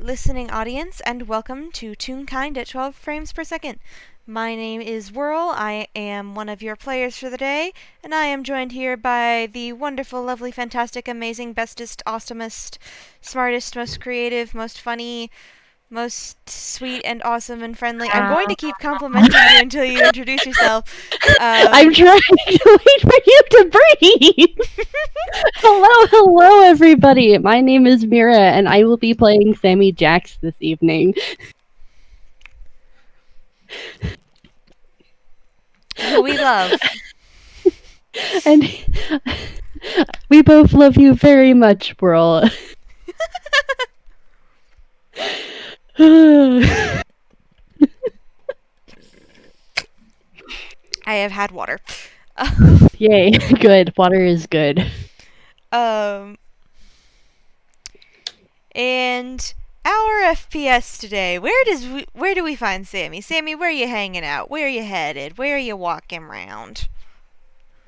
listening audience, and welcome to Toonkind at 12 frames per second. My name is Whirl. I am one of your players for the day, and I am joined here by the wonderful, lovely, fantastic, amazing, bestest, awesomest, smartest, most creative, most funny, most sweet and awesome and friendly. I'm going to keep complimenting you until you introduce yourself. I'm trying to wait for you to breathe. Hello, everybody. My name is Mira, and I will be playing Sammy Jax this evening. Who we love. And we both love you very much, Whirl. I have had water. Yay, good. Water is good. And our FPS today. Where do we find Sammy? Sammy, where are you hanging out? Where are you headed? Where are you walking around?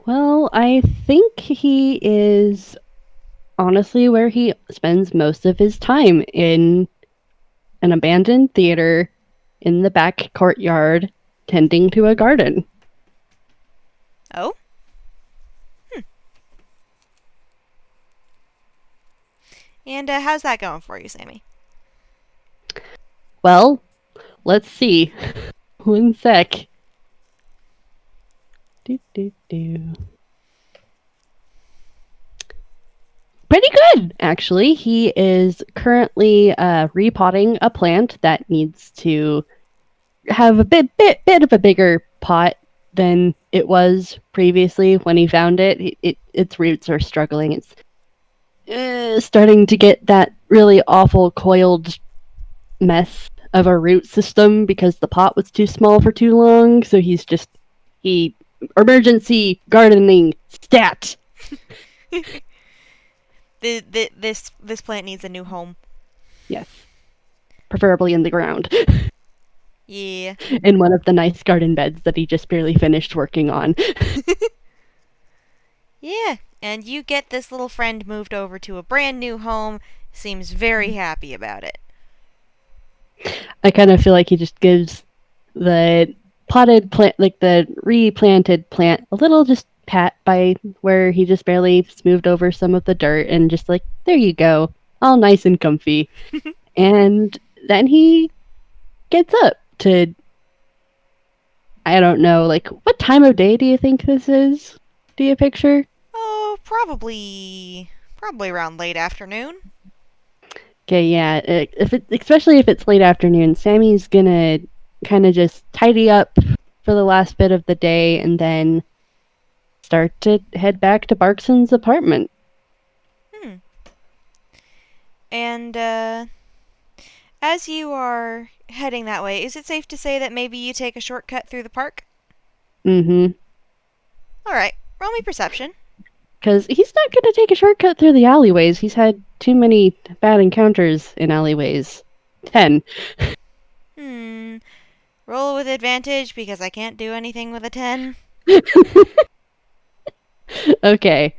Well, I think he is honestly where he spends most of his time, in an abandoned theater in the back courtyard tending to a garden. Oh? And how's that going for you, Sammy? Well, let's see. One sec. Pretty good, actually. He is currently repotting a plant that needs to have a bit of a bigger pot than it was previously when he found it. Its roots are struggling. It's starting to get that really awful coiled mess of a root system because the pot was too small for too long. So he emergency gardening stat. This plant needs a new home. Yes, preferably in the ground. Yeah. In one of the nice garden beds that he just barely finished working on. Yeah, and you get this little friend moved over to a brand new home. Seems very happy about it. I kind of feel like he just gives the potted plant, like the replanted plant, a little just pat by where he just barely smoothed over some of the dirt and just like, there you go, all nice and comfy. And then he gets up to, I don't know, like, what time of day do you think this is? Do you picture? Oh, probably around late afternoon. Okay, yeah. Especially if it's late afternoon, Sammy's gonna kind of just tidy up for the last bit of the day and then start to head back to Barkson's apartment. And as you are heading that way, is it safe to say that maybe you take a shortcut through the park? Mm-hmm. All right, roll me perception. Because he's not gonna take a shortcut through the alleyways. He's had too many bad encounters in alleyways. 10. Roll with advantage because I can't do anything with a 10. Okay.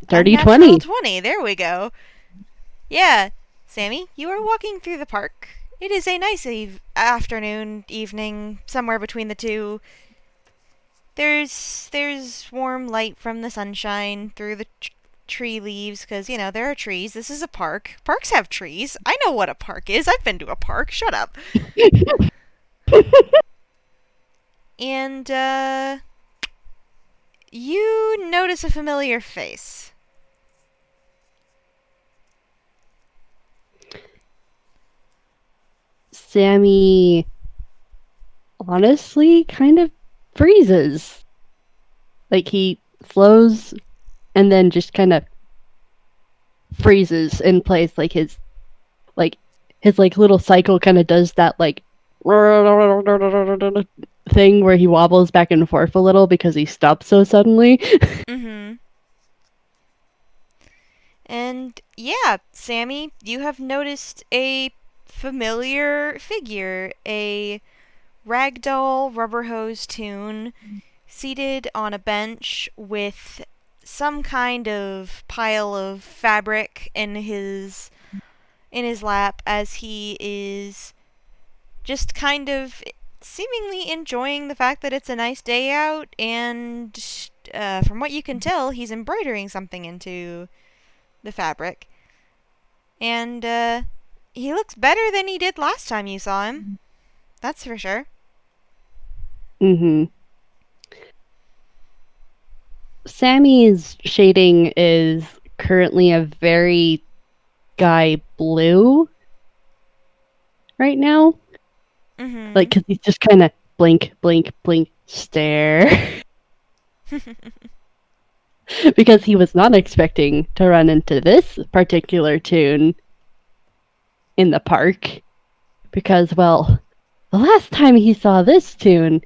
30, Unnatural 20. 20. There we go. Yeah, Sammy, you are walking through the park. It is a nice afternoon, evening, somewhere between the two. There's warm light from the sunshine through the tree leaves because, there are trees. This is a park. Parks have trees. I know what a park is. I've been to a park. Shut up. And, you notice a familiar face. Sammy honestly kind of freezes. Like, he slows and then just kind of freezes in place. Like his little cycle kind of does that like thing where he wobbles back and forth a little because he stops so suddenly. And yeah, Sammy, you have noticed a familiar figure, a ragdoll rubber hose Toon, seated on a bench with some kind of pile of fabric in his in his lap as he is just kind of seemingly enjoying the fact that it's a nice day out, and from what you can tell, he's embroidering something into the fabric. And he looks better than he did last time you saw him. That's for sure. Mm-hmm. Sammy's shading is currently a very sky blue right now. Mm-hmm. Like, because he's just kind of blink, blink, blink, stare. Because he was not expecting to run into this particular toon in the park. Because, well, the last time he saw this toon,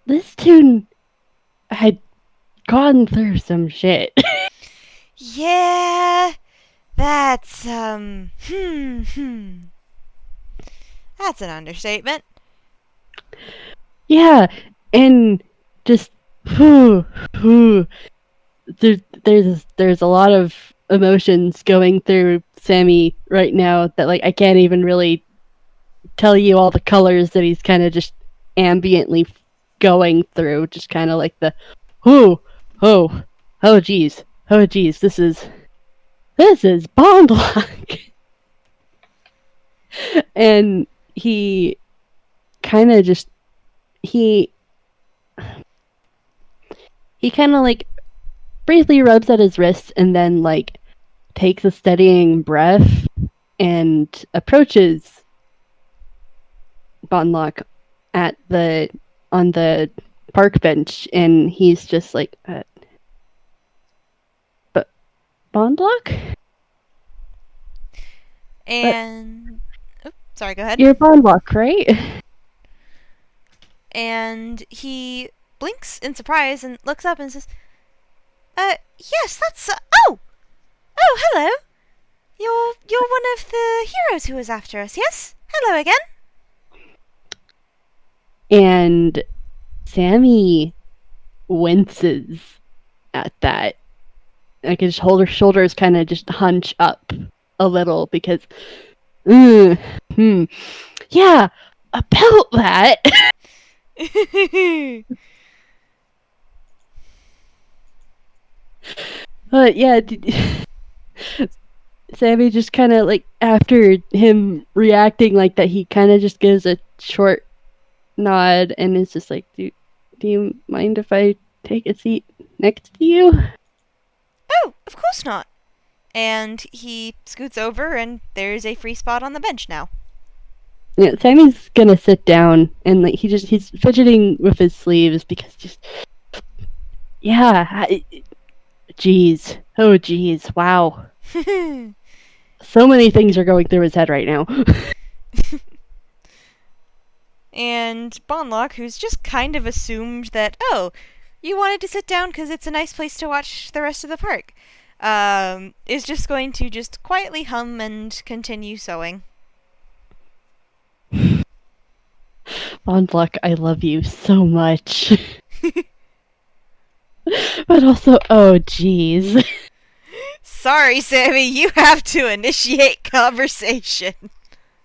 this toon had gone through some shit. Yeah, that's that's an understatement. Yeah, and just whew, whew, there's a lot of emotions going through Sammy right now that like I can't even really tell you all the colors that he's kind of just ambiently going through. Just kind of like the whoo, oh, oh geez, oh geez, this is Bond Lock. And he kind of just he kind of like briefly rubs at his wrist and then like takes a steadying breath and approaches Bonlock at the on the park bench, and he's just like, but Bonlock? And sorry, go ahead. You're Bonlock, right? And he blinks in surprise and looks up and says, yes, that's oh, hello. You're one of the heroes who was after us, yes? Hello again. And Sammy winces at that. Like his shoulders kind of just hunch up a little because, yeah, about that. But yeah, Sammy just kind of like after him reacting like that, he kind of just gives a short nod and is just like, do you mind if I take a seat next to you? Oh, of course not. And he scoots over, and there's a free spot on the bench now. Yeah, Sammy's gonna sit down and like he's fidgeting with his sleeves because just geez, oh geez, wow. So many things are going through his head right now. And Bonlock, who's just kind of assumed that, oh, you wanted to sit down because it's a nice place to watch the rest of the park, is just going to just quietly hum and continue sewing. Bonlock, I love you so much. But also, oh geez. Sorry, Sammy, you have to initiate conversation.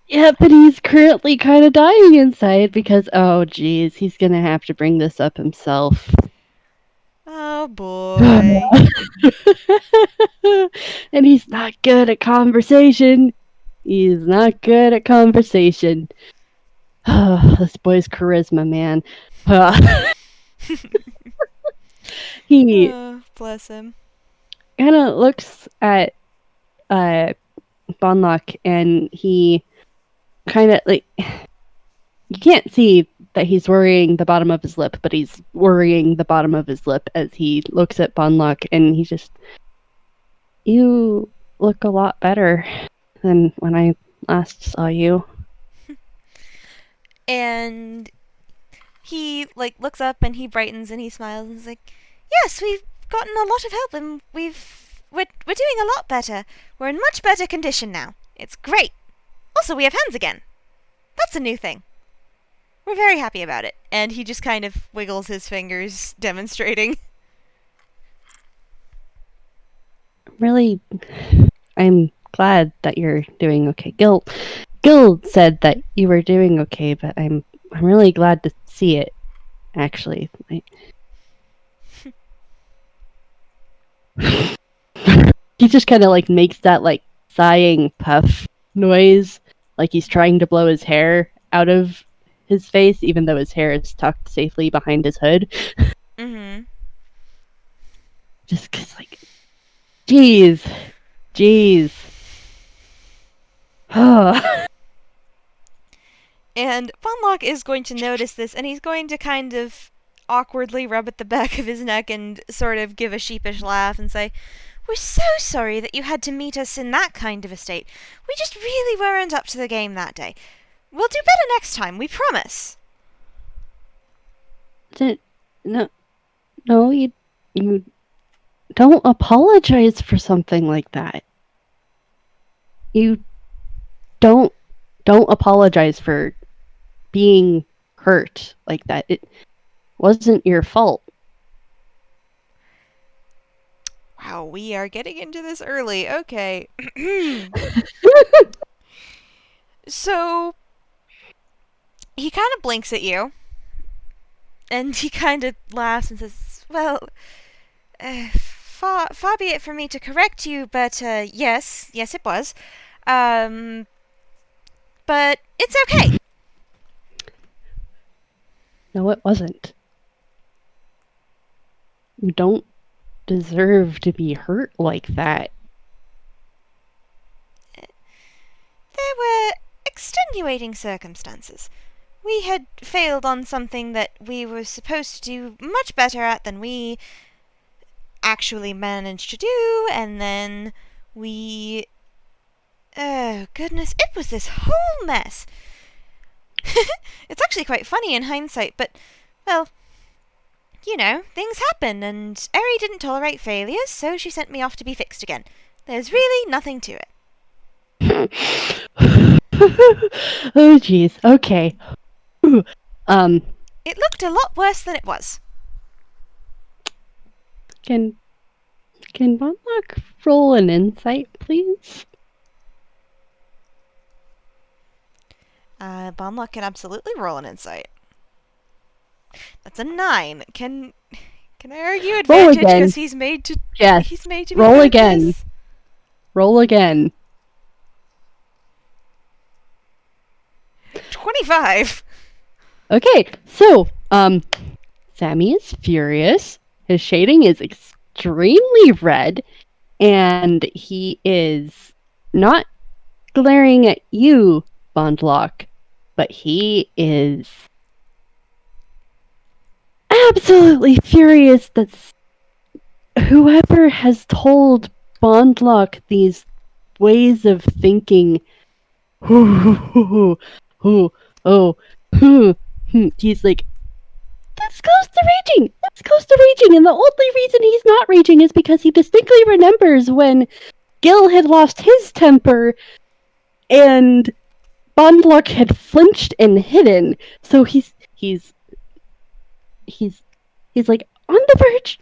Yeah, but he's currently kind of dying inside because, oh geez, he's gonna have to bring this up himself. Oh boy. And he's not good at conversation. He's not good at conversation. This boy's charisma, man. He Bless him. kind of looks at Bonlock and he kind of like, you can't see that he's worrying the bottom of his lip, but he's worrying the bottom of his lip as he looks at Bonlock and he just, you look a lot better than when I last saw you. And he looks up and he brightens and he smiles and he's like, yes, we've gotten a lot of help and we're doing a lot better. We're in much better condition now. It's great. Also, we have hands again. That's a new thing. We're very happy about it. And he just kind of wiggles his fingers, demonstrating. Really, I'm glad that you're doing okay. Gil said that you were doing okay, but I'm really glad to see it. Actually, he just kind of like makes that like sighing puff noise, like he's trying to blow his hair out of his face, even though his hair is tucked safely behind his hood. Mm-hmm. Just cause like, jeez. And Funlock is going to notice this, and he's going to kind of awkwardly rub at the back of his neck and sort of give a sheepish laugh and say, "We're so sorry that you had to meet us in that kind of a state. We just really weren't up to the game that day. We'll do better next time, we promise." No, no, you don't apologize for something like that. You don't apologize for being hurt like that. It wasn't your fault. Wow, we are getting into this early. Okay. So, he kind of blinks at you, and he kind of laughs and says, "Well, far be it from me to correct you, but yes, it was. Um, but it's okay." No, it wasn't. You don't deserve to be hurt like that. There were extenuating circumstances. We had failed on something that we were supposed to do much better at than we actually managed to do, and then we. Oh, goodness, it was this whole mess. It's actually quite funny in hindsight, but, well, you know, things happen, and Eri didn't tolerate failures, so she sent me off to be fixed again. There's really nothing to it. Oh, jeez. Okay. It looked a lot worse than it was. Can Bonlock roll an insight, please? Bonlock can absolutely roll an insight. That's a 9. Can I argue advantage because he's made to? Yes. He's made to be Roll good again. At this? Roll again. 25. Okay, so Sammy is furious. His shading is extremely red, and he is not glaring at you, Bondlock, but he is absolutely furious that whoever has told Bondlock these ways of thinking, he's like, that's close to raging. That's close to raging. And the only reason he's not raging is because he distinctly remembers when Gil had lost his temper and Bondlock had flinched and hidden. So he's like on the verge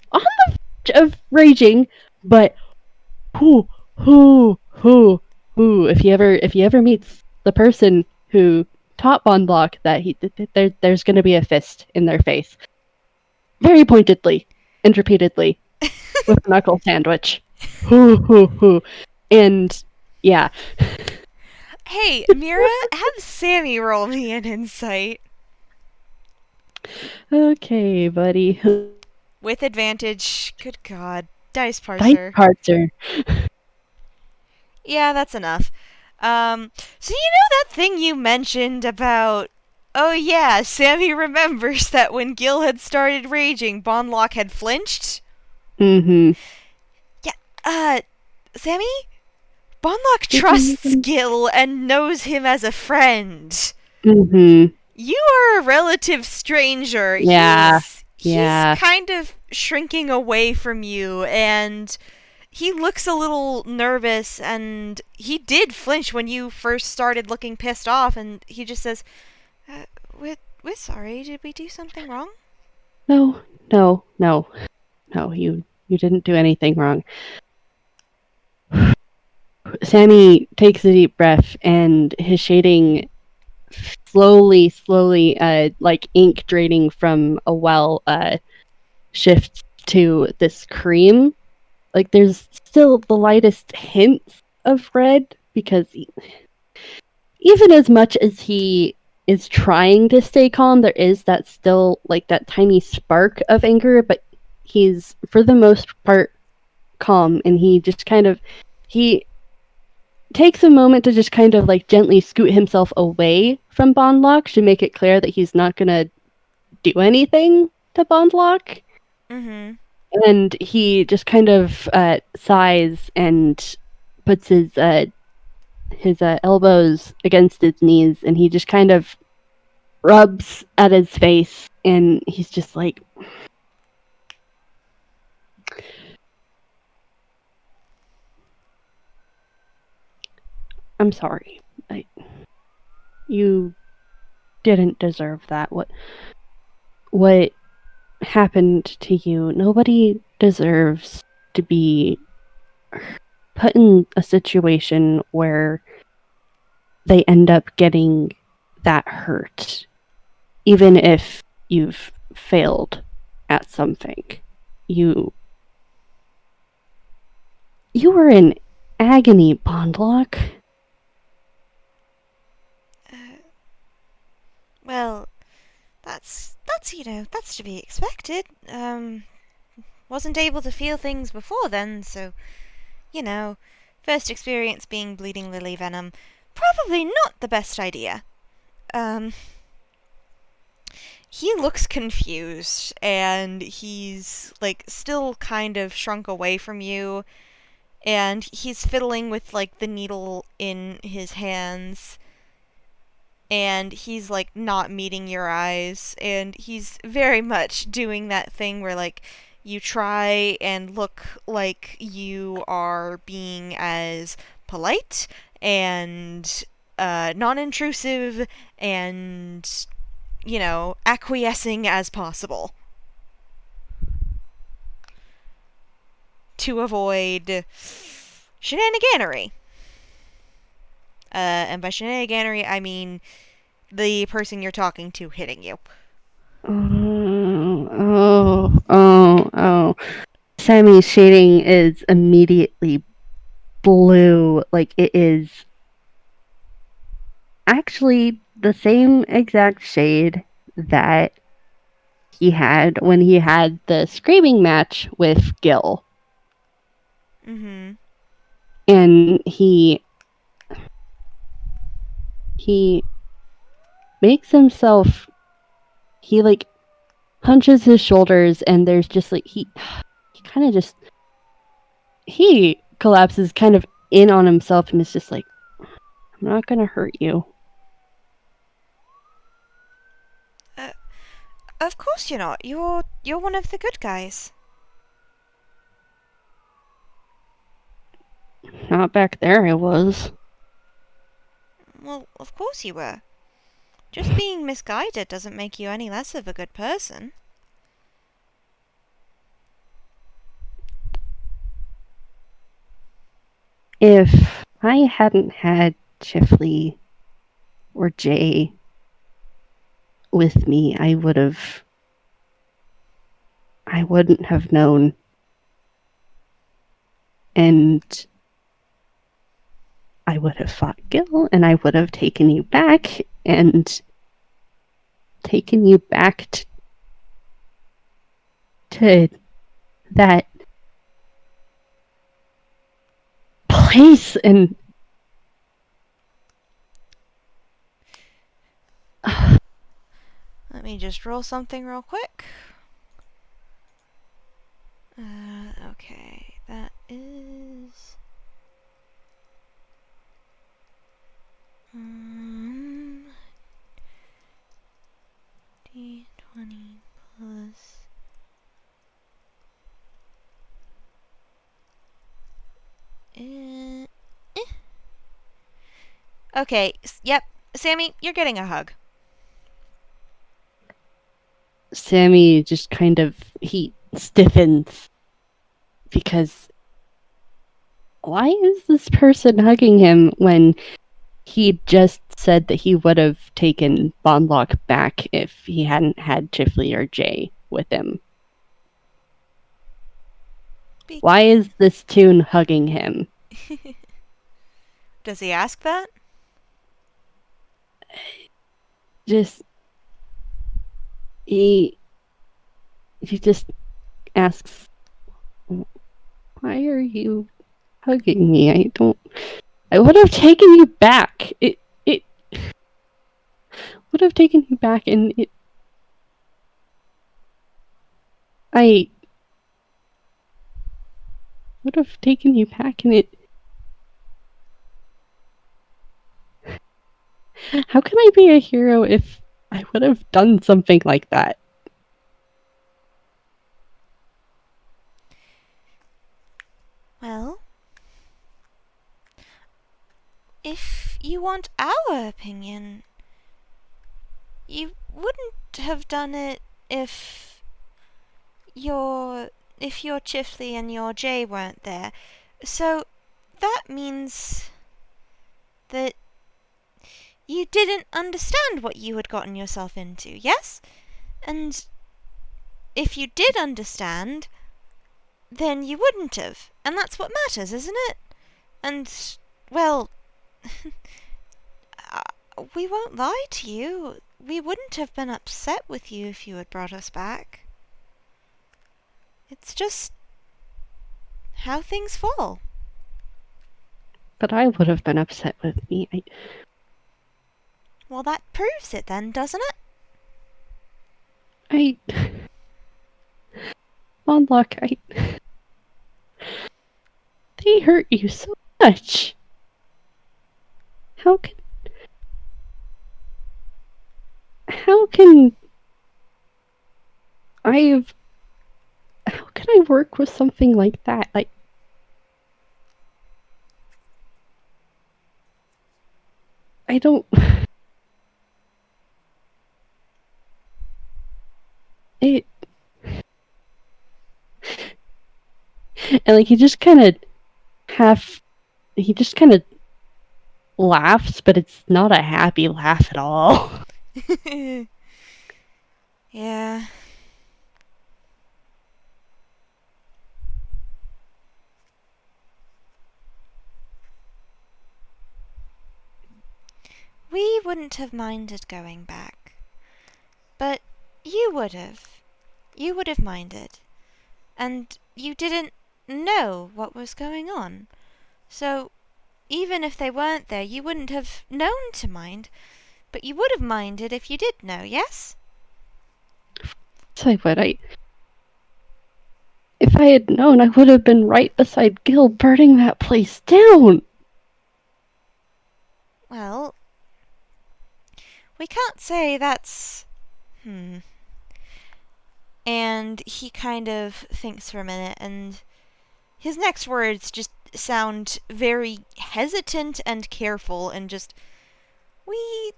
of raging, but if he ever meets the person who taught Bondlock that there's going to be a fist in their face, very pointedly and repeatedly, with a knuckle sandwich. And yeah. Hey, Mira, have Sammy roll me an insight. Okay, buddy. With advantage. Good God. Dice Dice parser. parser. Yeah, that's enough. So you know that thing you mentioned about. Oh yeah, Sammy remembers that when Gil had started raging, Bonlock had flinched? Mm-hmm. Yeah, Sammy? Bonlock trusts Gil and knows him as a friend. Mm-hmm. You are a relative stranger. Yeah. He's kind of shrinking away from you, and he looks a little nervous, and he did flinch when you first started looking pissed off, and he just says, we're sorry, did we do something wrong? No, you didn't do anything wrong. Sammy takes a deep breath, and his shading slowly, like ink draining from a well, shifts to this cream. Like there's still the lightest hints of red because even as much as he is trying to stay calm, there is that still like that tiny spark of anger, but he's for the most part calm, and he just kind of he takes a moment to just kind of like gently scoot himself away from Bondlock to make it clear that he's not gonna do anything to Bondlock. Mm-hmm. And he just kind of sighs and puts his elbows against his knees, and he just kind of rubs at his face, and he's just like, "I'm sorry. You didn't deserve that. What happened to you? Nobody deserves to be put in a situation where they end up getting that hurt, even if you've failed at something. You you were in agony, Bondlock." Well, that's to be expected. Wasn't able to feel things before then, so you know, first experience being bleeding lily venom, probably not the best idea. Um, he looks confused, and he's like still kind of shrunk away from you, and he's fiddling with like the needle in his hands, and he's like not meeting your eyes, and he's very much doing that thing where like you try and look like you are being as polite and non-intrusive and acquiescing as possible to avoid shenaniganery. And by shenaniganery, I mean the person you're talking to hitting you. Oh. Sammy's shading is immediately blue. Like it is actually the same exact shade that he had when he had the screaming match with Gil. Mm-hmm. And he makes himself he like hunches his shoulders, and there's just like he kind of just he collapses kind of in on himself, and is just like, "I'm not gonna hurt you." Uh, of course you're not. You're one of the good guys. Not back there I was. Well, of course you were. Just being misguided doesn't make you any less of a good person. If I hadn't had Chifley or Jay with me, I wouldn't have known. And I would have fought Gil, and I would have taken you back, and taken you back to that place. And Let me just roll something real quick. Okay, that is. D20 plus. Okay, yep. Sammy, you're getting a hug. Sammy just kind of he stiffens because why is this person hugging him when he just said that he would have taken Bondlock back if he hadn't had Chifley or Jay with him? Why is this Toon hugging him? Does he ask that? Just he just asks, why are you hugging me? I would have taken you back. It would have taken you back, and I would have taken you back, and how can I be a hero if I would have done something like that? Well, if you want our opinion, you wouldn't have done it if your Chifley and your Jay weren't there. So that means that you didn't understand what you had gotten yourself into, yes? And if you did understand, then you wouldn't have. And that's what matters, isn't it? And, well, we won't lie to you. We wouldn't have been upset with you if you had brought us back. It's just how things fall. But I would have been upset with me. Well, that proves it then, doesn't it? Bondlock, they hurt you so much. How can I've how can I work with something like that? I don't. It. And like he just kind of laughs, but it's not a happy laugh at all. Yeah. We wouldn't have minded going back. But you would have. You would have minded. And you didn't know what was going on. So, even if they weren't there, you wouldn't have known to mind. But you would have minded if you did know, yes? So if I had known, I would have been right beside Gil burning that place down. Well, we can't say that's... And he kind of thinks for a minute, and his next words just sound very hesitant and careful, and just... We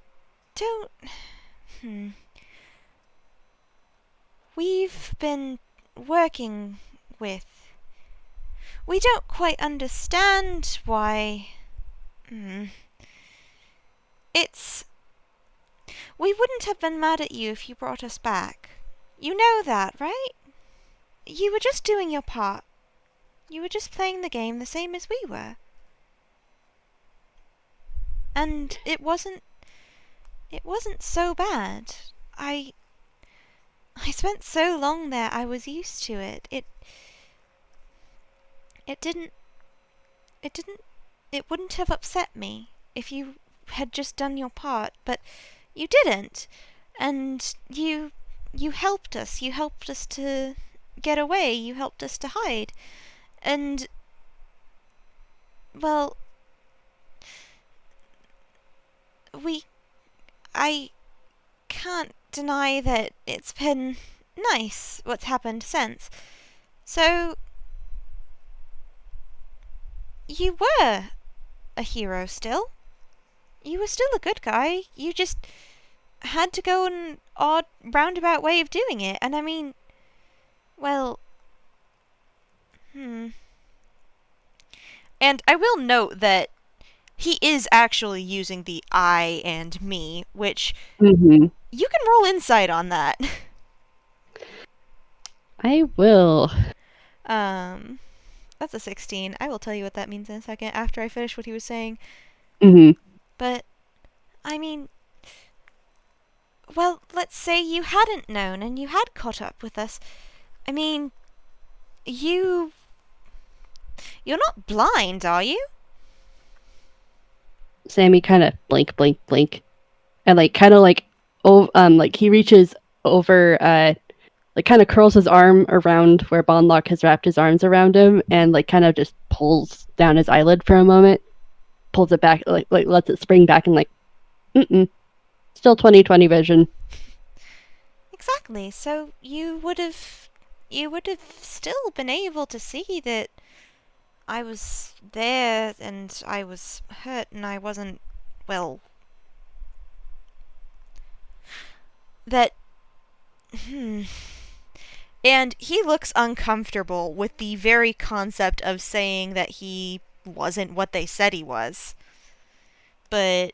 don't... We've been working with... We don't quite understand why... It's... We wouldn't have been mad at you if you brought us back. You know that, right? You were just doing your part. You were just playing the game the same as we were. And it wasn't so bad. I spent so long there, I was used to it. It wouldn't have upset me if you had just done your part, but you didn't. And you helped us. You helped us to get away. You helped us to hide. And, well, I can't deny that it's been nice what's happened since. So, you were a hero still. You were still a good guy. You just had to go an odd, roundabout way of doing it. And I mean, well, And I will note that he is actually using the I and me, which Mm-hmm. you can roll insight on that. I will. um, that's a 16. I will tell you what that means in a second after I finish what he was saying. Mm-hmm. But, I mean, well, let's say you hadn't known and you had caught up with us. I mean, you. You're not blind, are you? Sammy kind of blink, blink, blink, and like kind of like he reaches over, like kind of curls his arm around where Bondlock has wrapped his arms around him, and like kind of just pulls down his eyelid for a moment, pulls it back, like lets it spring back, and like, still 20/20 vision. Exactly. So you would have still been able to see that I was there and I was hurt and I wasn't, well, that and he looks uncomfortable with the very concept of saying that he wasn't what they said he was. But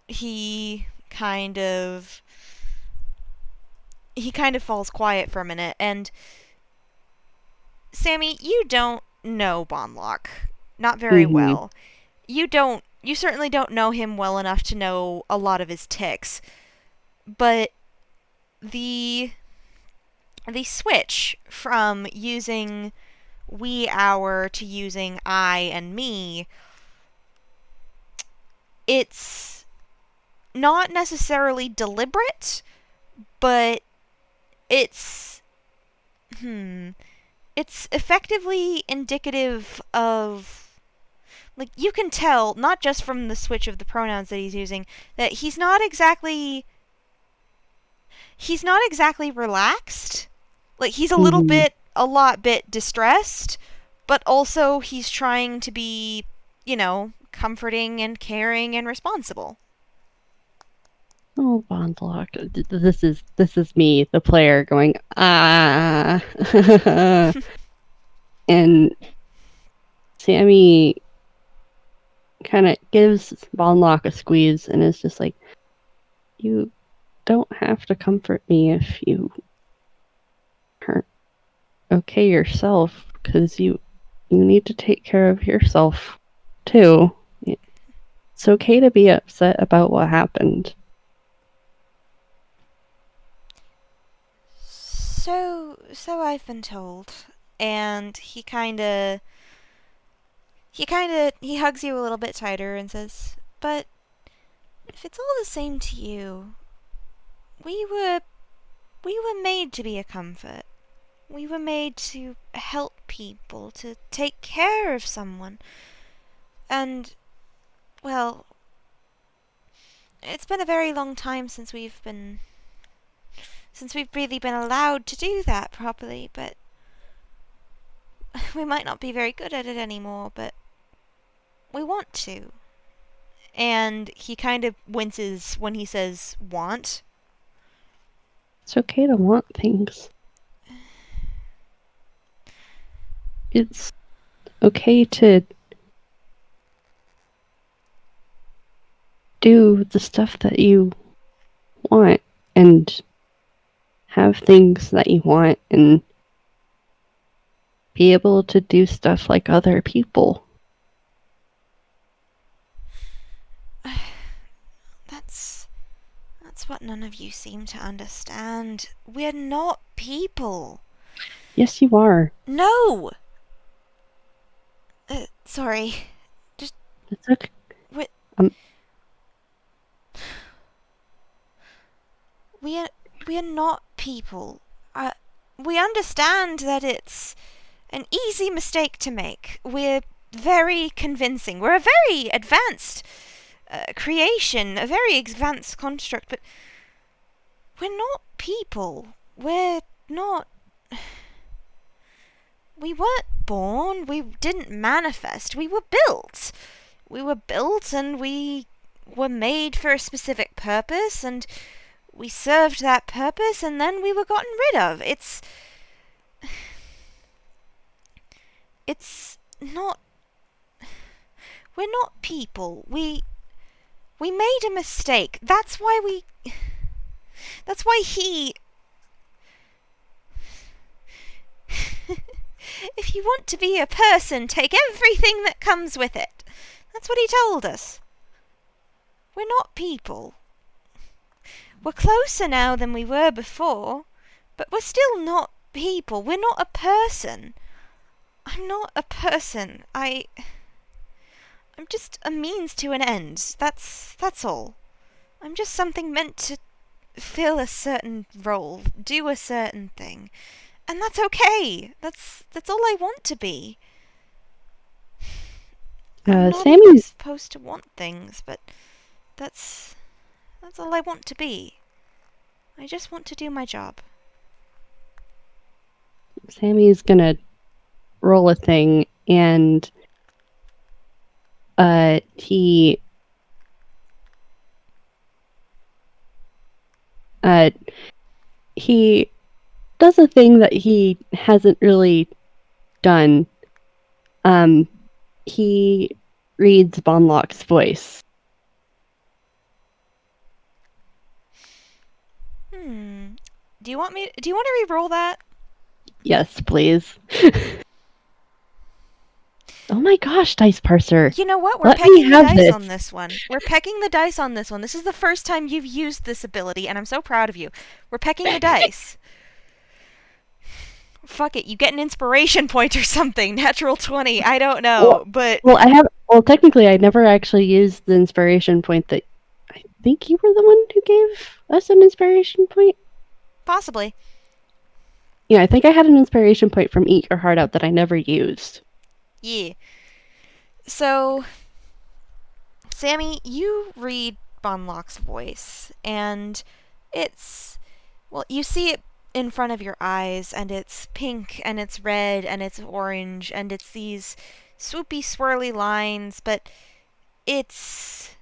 he kind of he kind of falls quiet for a minute. And Sammy, you don't know Bonlock. Not very Mm-hmm. well. You certainly don't know him well enough to know a lot of his tics. But the the switch from using we our to using I and me, it's not necessarily deliberate, but it's it's effectively indicative of, like, you can tell not just from the switch of the pronouns that he's using that he's not exactly relaxed. Like, he's Mm-hmm. a lot bit distressed, but also he's trying to be, comforting and caring and responsible. Oh, Bondlock, this is me, the player, going ah, and Sammy kind of gives Bondlock a squeeze and is just like, you don't have to comfort me if you aren't okay yourself, because you need to take care of yourself too. It's okay to be upset about what happened. So I've been told. And he hugs you a little bit tighter and says, "But if it's all the same to you, we were we were made to be a comfort. We were made to help people, to take care of someone. And, well, it's been a very long time since we've really been allowed to do that properly, but we might not be very good at it anymore, but we want to." And he kind of winces when he says want. It's okay to want things. It's okay to do the stuff that you want and have things that you want and be able to do stuff like other people. That's what none of you seem to understand. We're not people. Yes, you are. No! Sorry. Just. It's okay. We, Um, we, are, we are not people. We understand that it's an easy mistake to make. We're very convincing. We're a very advanced creation, a very advanced construct, but we're not people. We're not. We weren't born. We didn't manifest. We were built. We were built and we were made for a specific purpose, and we served that purpose, and then we were gotten rid of. It's not. We're not people. We made a mistake. That's why we. That's why he. If you want to be a person, take everything that comes with it. That's what he told us. We're not people. We're closer now than we were before, but we're still not people. We're not a person. I'm not a person. I'm just a means to an end. That's all. I'm just something meant to fill a certain role, do a certain thing. And that's okay. That's all I want to be. I'm not even Sammy's supposed to want things, but that's all I want to be. I just want to do my job. Sammy's gonna roll a thing, and he uh he does a thing that he hasn't really done. He reads Bonlock's voice. Do you want to re-roll that? Yes, please. Oh my gosh, dice parser. You know what? We're Let me pecking the have dice this. on this one. We're pecking the dice on this one. This is the first time you've used this ability, and I'm so proud of you. We're pecking the dice. Fuck it, you get an inspiration point or something. Natural 20, I don't know, but... Well, technically, I never actually used the inspiration point that... I think you were the one who gave us an inspiration point? Possibly. Yeah, I think I had an inspiration point from Eat Your Heart Out that I never used. Yeah. So, Sammy, you read Bonlock's voice, and it's... Well, you see it in front of your eyes, and it's pink, and it's red, and it's orange, and it's these swoopy, swirly lines, but it's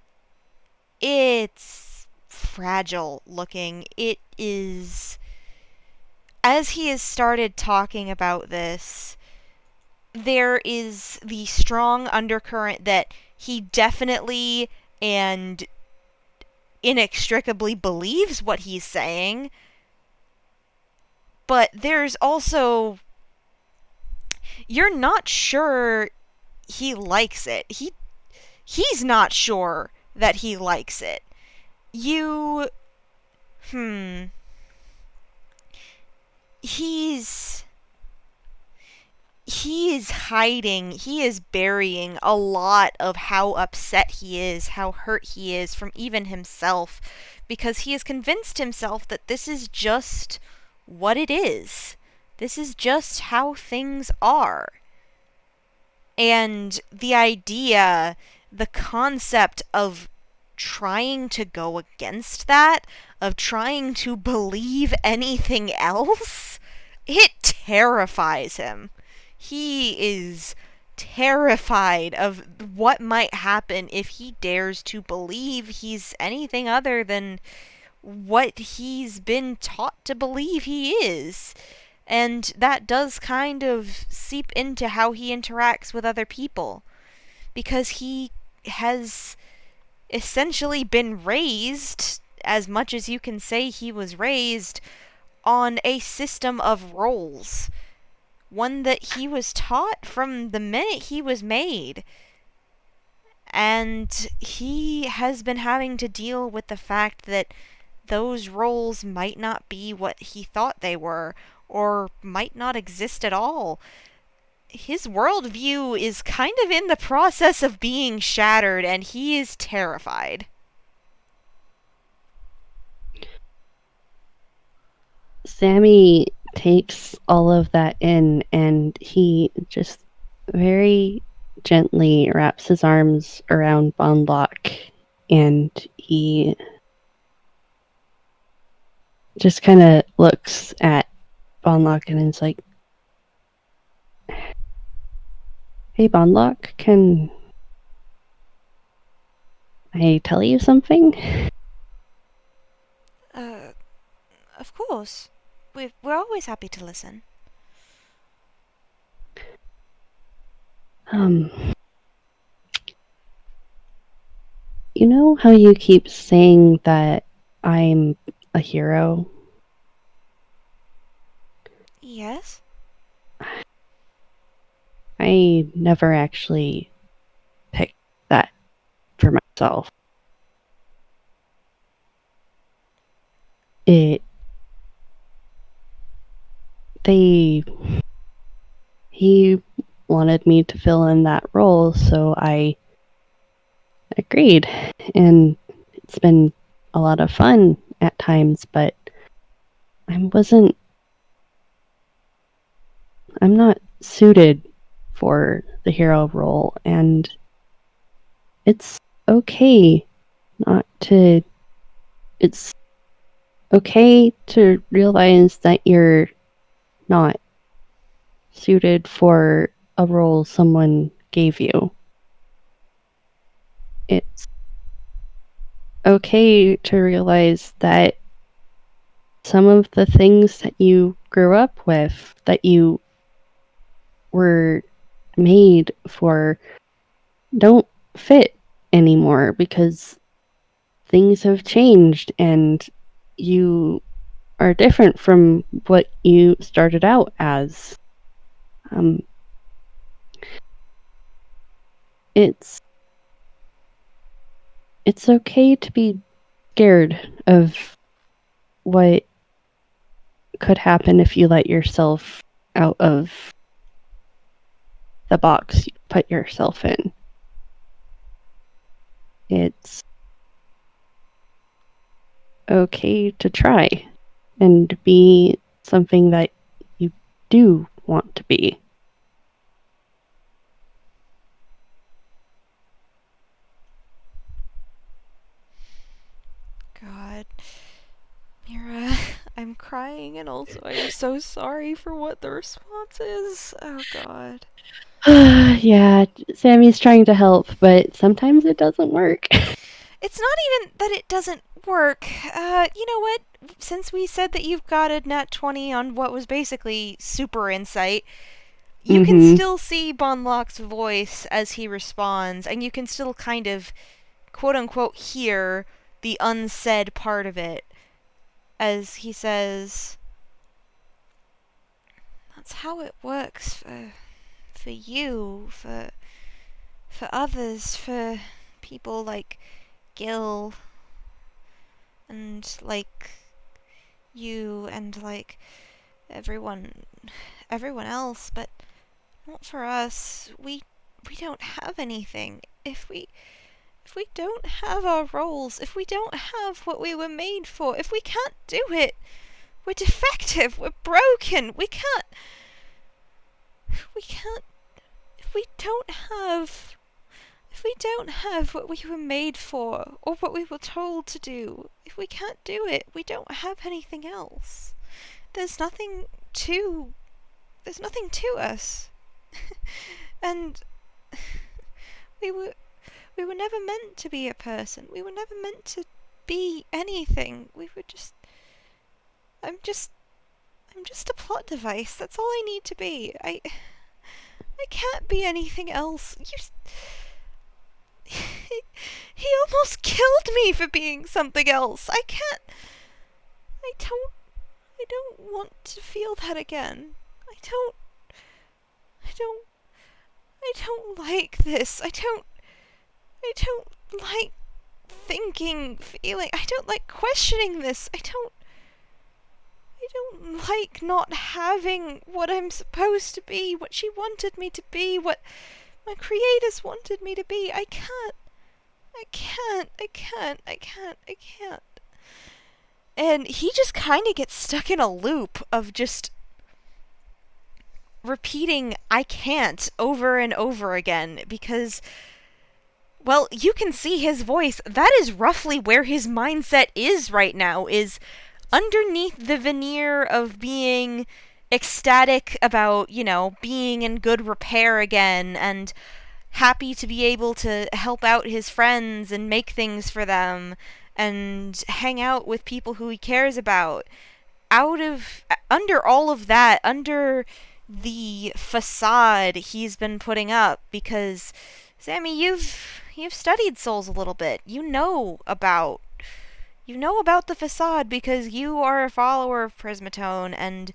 fragile looking. It is... As he has started talking about this, there is the strong undercurrent that he definitely and inextricably believes what he's saying, but there's also... You're not sure he likes it. He's not sure that he likes it. You... He is hiding, he is burying a lot of how upset he is, how hurt he is from even himself, because he has convinced himself that this is just what it is. This is just how things are. And the idea, the concept of trying to go against that, of trying to believe anything else, it terrifies him. He is terrified of what might happen if he dares to believe he's anything other than what he's been taught to believe he is. And that does kind of seep into how he interacts with other people, because he has essentially been raised, as much as you can say he was raised, on a system of roles. One that he was taught from the minute he was made. And he has been having to deal with the fact that those roles might not be what he thought they were, or might not exist at all. His worldview is kind of in the process of being shattered, and he is terrified. Sammy takes all of that in, and he just very gently wraps his arms around Bonlock, and he just kind of looks at Bonlock and is like, "Hey, Bonlock, can I tell you something?" Of course. We're always happy to listen. Um, you know how you keep saying that I'm a hero? Yes? I never actually picked that for myself. It they he wanted me to fill in that role, so I agreed. And it's been a lot of fun at times, but I wasn't I'm not suited for the hero role, and it's okay not to it's okay to realize that you're not suited for a role someone gave you. It's okay to realize that some of the things that you grew up with, that you were made for, don't fit anymore because things have changed and you are different from what you started out as. Um, it's it's okay to be scared of what could happen if you let yourself out of the box you put yourself in. It's okay to try and be something that you do want to be. God. Mira, I'm crying and also I'm so sorry for what the response is. Oh god. Yeah, Sammy's trying to help, but sometimes it doesn't work. It's not even that it doesn't work. You know what? Since we said that you've got a nat 20 on what was basically super insight, you can Mm-hmm. still see Bonlock's voice as he responds, and you can still kind of, quote unquote, hear the unsaid part of it as he says, "That's how it works for you, for others, for people like Gil, and like you, and like everyone else, but not for us. We don't have anything. If we don't have our roles, if we don't have what we were made for, if we can't do it, we're defective, we're broken. We can't if we don't have what we were made for or what we were told to do, if we can't do it, we don't have anything else. There's nothing to there's nothing to us. And we were we were never meant to be a person. We were never meant to be anything. We were just I'm just I'm just a plot device. That's all I need to be. I can't be anything else. He almost killed me for being something else. I can't I don't I don't want to feel that again. I don't I don't I don't like this. I don't like thinking, feeling. I don't like questioning this. I don't like not having what I'm supposed to be, what she wanted me to be, what my creators wanted me to be. I can't. I can't. I can't. I can't. I can't. And he just kind of gets stuck in a loop of just repeating I can't over and over again because, well, you can see his voice. That is roughly where his mindset is right now, is underneath the veneer of being ecstatic about, being in good repair again and happy to be able to help out his friends and make things for them and hang out with people who he cares about. Out of under all of that, under the facade he's been putting up, because Sammy, you've studied souls a little bit. You know about the facade because you are a follower of Prismatone, and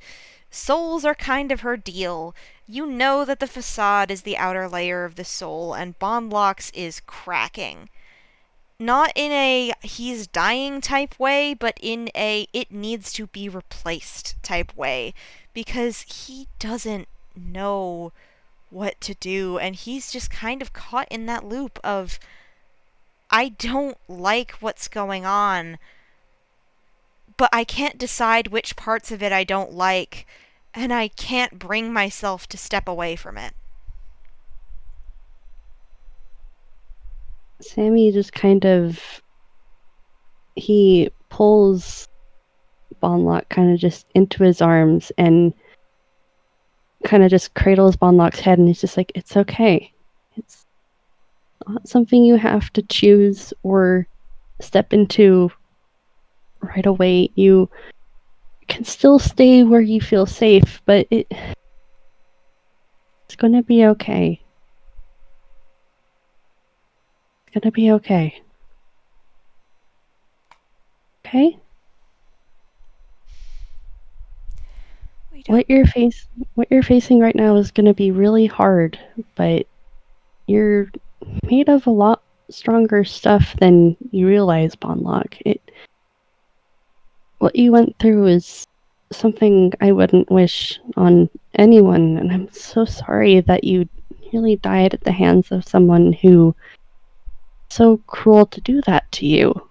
souls are kind of her deal. You know that the facade is the outer layer of the soul, and Bondlocks is cracking. Not in a he's dying type way, but in a it needs to be replaced type way. Because he doesn't know what to do, and he's just kind of caught in that loop of, I don't like what's going on, but I can't decide which parts of it I don't like, and I can't bring myself to step away from it. Sammy just kind of he pulls Bonlock kind of just into his arms and kind of just cradles Bonlock's head, and he's just like, "It's okay. It's not something you have to choose or step into right away. You can still stay where you feel safe, but it's gonna be okay. It's gonna be okay. Okay? What you're facing right now is gonna be really hard, but you're made of a lot stronger stuff than you realize, Bonlock. What you went through is something I wouldn't wish on anyone, and I'm so sorry that you nearly died at the hands of someone who so cruel to do that to you.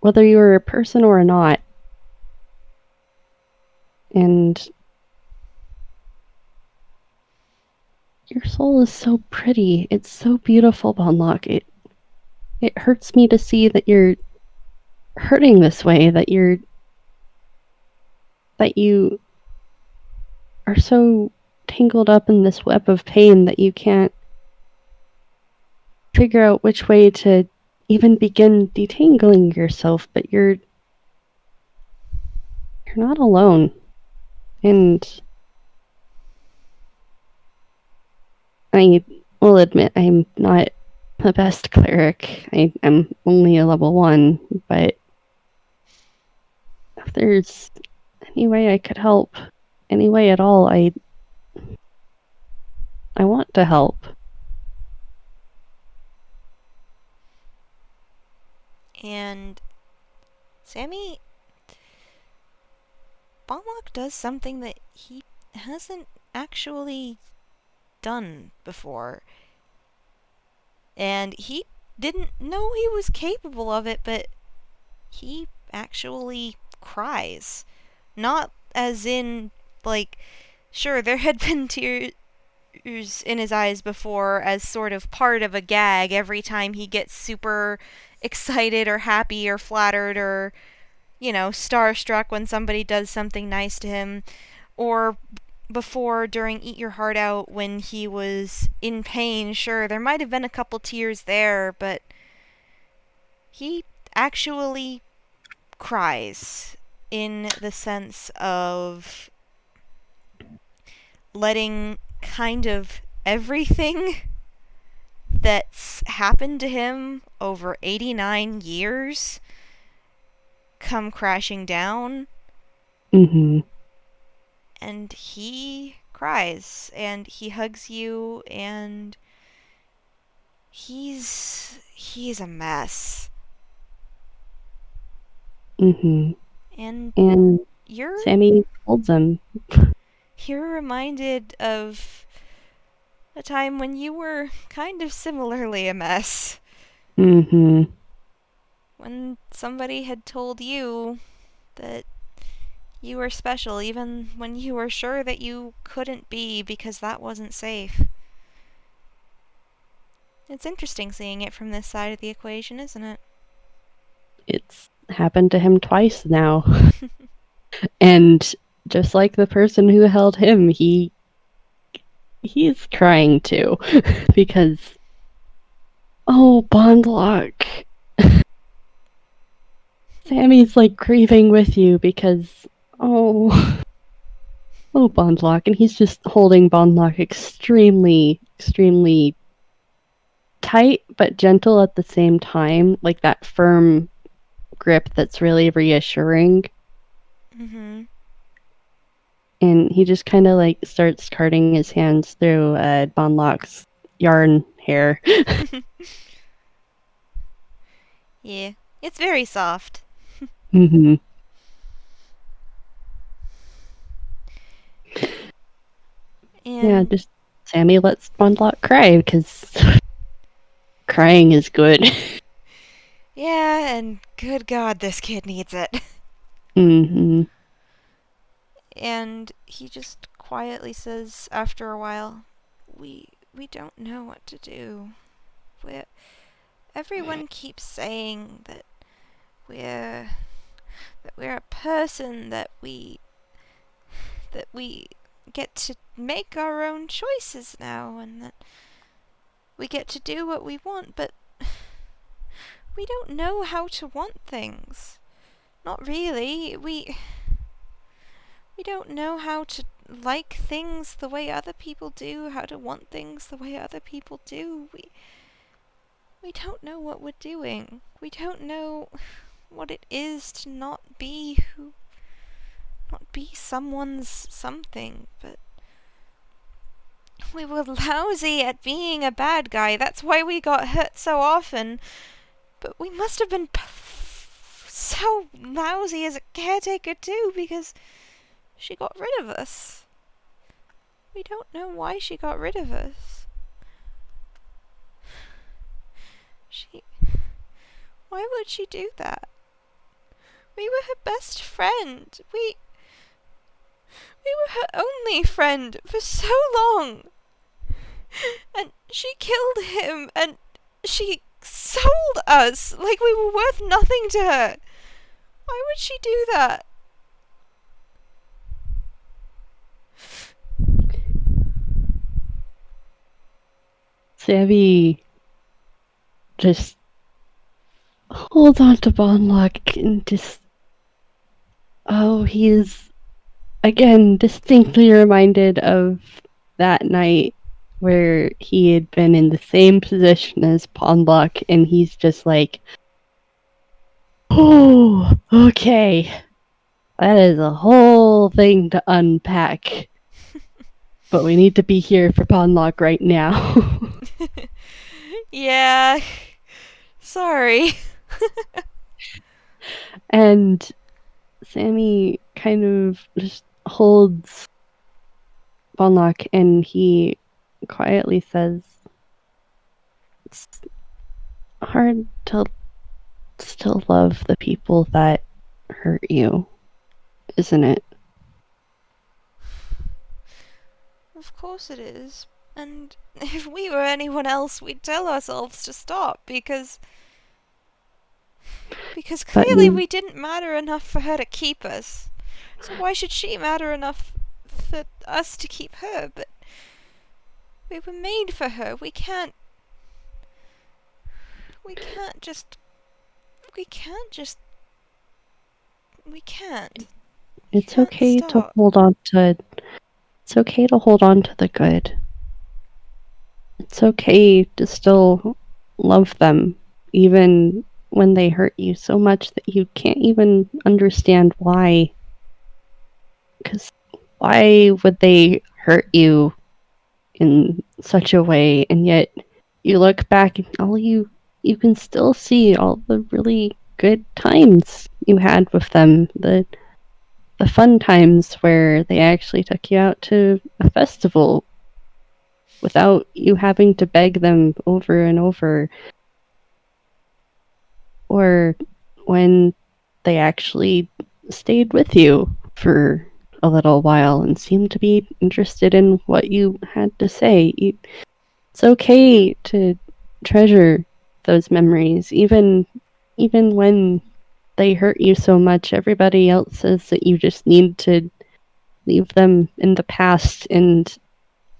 Whether you were a person or not. And your soul is so pretty. It's so beautiful, Bonlock. It hurts me to see that you're hurting this way, that you are so tangled up in this web of pain that you can't figure out which way to even begin detangling yourself, but you're not alone. And I will admit I'm not the best cleric. I'm only a level 1, but if there's any way I could help, any way at all, I want to help. And Sammy, Bonlock does something that he hasn't actually done before. And he didn't know he was capable of it, but he actually cries. Not as in, like, sure, there had been tears in his eyes before as sort of part of a gag every time he gets super excited or happy or flattered or, starstruck when somebody does something nice to him, or before during Eat Your Heart Out when he was in pain. Sure, there might have been a couple tears there, but he actually cries in the sense of letting kind of everything that's happened to him over 89 years come crashing down. Mm-hmm. And he cries and he hugs you, and he's a mess. Mm-hmm. And And you're Sammy holds him. you're reminded of a time when you were kind of similarly a mess. Mm-hmm. When somebody had told you that you were special even when you were sure that you couldn't be because that wasn't safe. It's interesting seeing it from this side of the equation, isn't it? It's happened to him twice now. And just like the person who held him, he's crying too. Because, oh, Bondlock. Sammy's like grieving with you because, oh. Oh, Bondlock. And he's just holding Bondlock extremely, extremely tight, but gentle at the same time. Like that firm grip that's really reassuring. Mm-hmm. And he just kind of like starts carting his hands through Bondlock's yarn hair. Yeah, it's very soft. Mm-hmm. Yeah, And just Sammy lets Bondlock cry because crying is good. yeah, and good God, this kid needs it. Mm-hmm. And he just quietly says after a while, we don't know what to do. We Everyone keeps saying we're that we're a person, that we get to make our own choices now, and that we get to do what we want, but we don't know how to want things. Not really. We don't know how to like things the way other people do, how to want things the way other people do. We don't know what we're doing. We don't know what it is to not be someone's something, but we were lousy at being a bad guy. That's why we got hurt so often. But we must have been so lousy as a caretaker too, because she got rid of us. We don't know why she got rid of us. She... Why would she do that? We were her best friend. We were her only friend for so long. And she killed him, and she sold us like we were worth nothing to her. Why would she do that? Sammy just holds on to Bondlock and just. Oh, he's again distinctly reminded of that night where he had been in the same position as Bondlock, and he's just like, oh, okay. That is a whole thing to unpack. But we need to be here for Bondlock right now. Yeah. Sorry. And Sammy kind of just holds Bondlock and he quietly says, it's hard to still love the people that hurt you, isn't it? Of course it is. And if we were anyone else, we'd tell ourselves to stop, because But clearly we didn't matter enough for her to keep us. So why should she matter enough for us to keep her? But we were made for her. We can't just we can't just we can't. We it's can't okay to stop. hold on to it's okay to hold on to the good. It's okay to still love them even when they hurt you so much that you can't even understand why. Cuz why would they hurt you in such a way, and yet you look back and you can still see all the really good times you had with them, the fun times where they actually took you out to a festival without you having to beg them over and over, or when they actually stayed with you for a little while and seemed to be interested in what you had to say. It's okay to treasure those memories, even when they hurt you so much. Everybody else says that you just need to leave them in the past and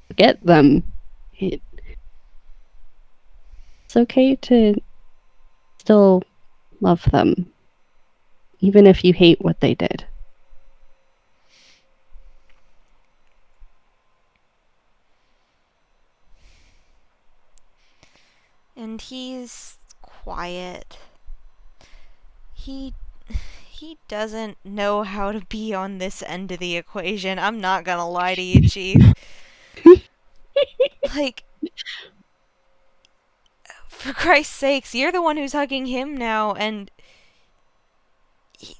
forget them. It's okay to still love them, even if you hate what they did. and he's quiet. He he doesn't know how to be on this end of the equation. I'm not gonna lie to you, Chief. Like, for Christ's sakes, you're the one who's hugging him now, and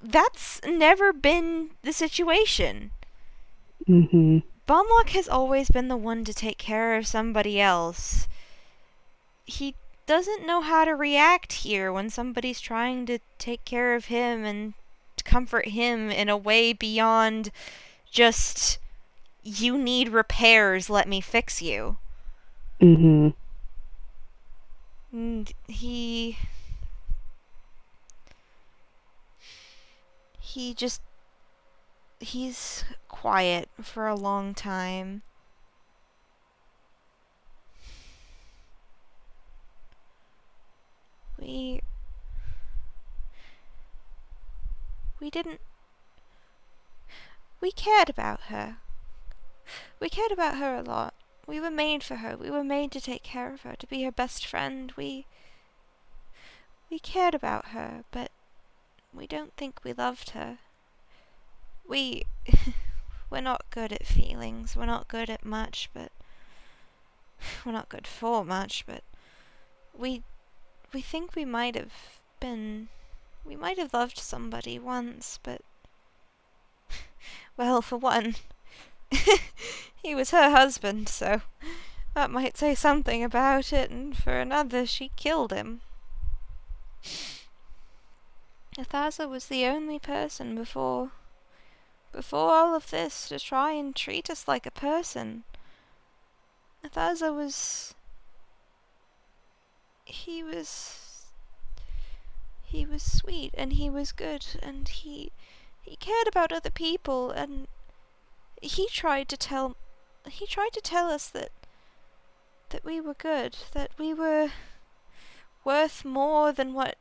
that's never been the situation. Mm-hmm. Bomlock has always been the one to take care of somebody else. He doesn't know how to react here when somebody's trying to take care of him and to comfort him in a way beyond just, you need repairs, let me fix you. Mm-hmm. And he just, he's quiet for a long time. We didn't, we cared about her. We cared about her a lot. We were made for her. We were made to take care of her, to be her best friend. We cared about her, but we don't think we loved her. We we're not good at feelings. We're not good at much, but we're not good for much, but we think we might have been, we might have loved somebody once, but well, for one, he was her husband, so that might say something about it, and for another, she killed him. Athaza was the only person before all of this to try and treat us like a person. Athaza was, he was sweet, and he was good, and he cared about other people, and he tried to tell us that we were good, that we were worth more than what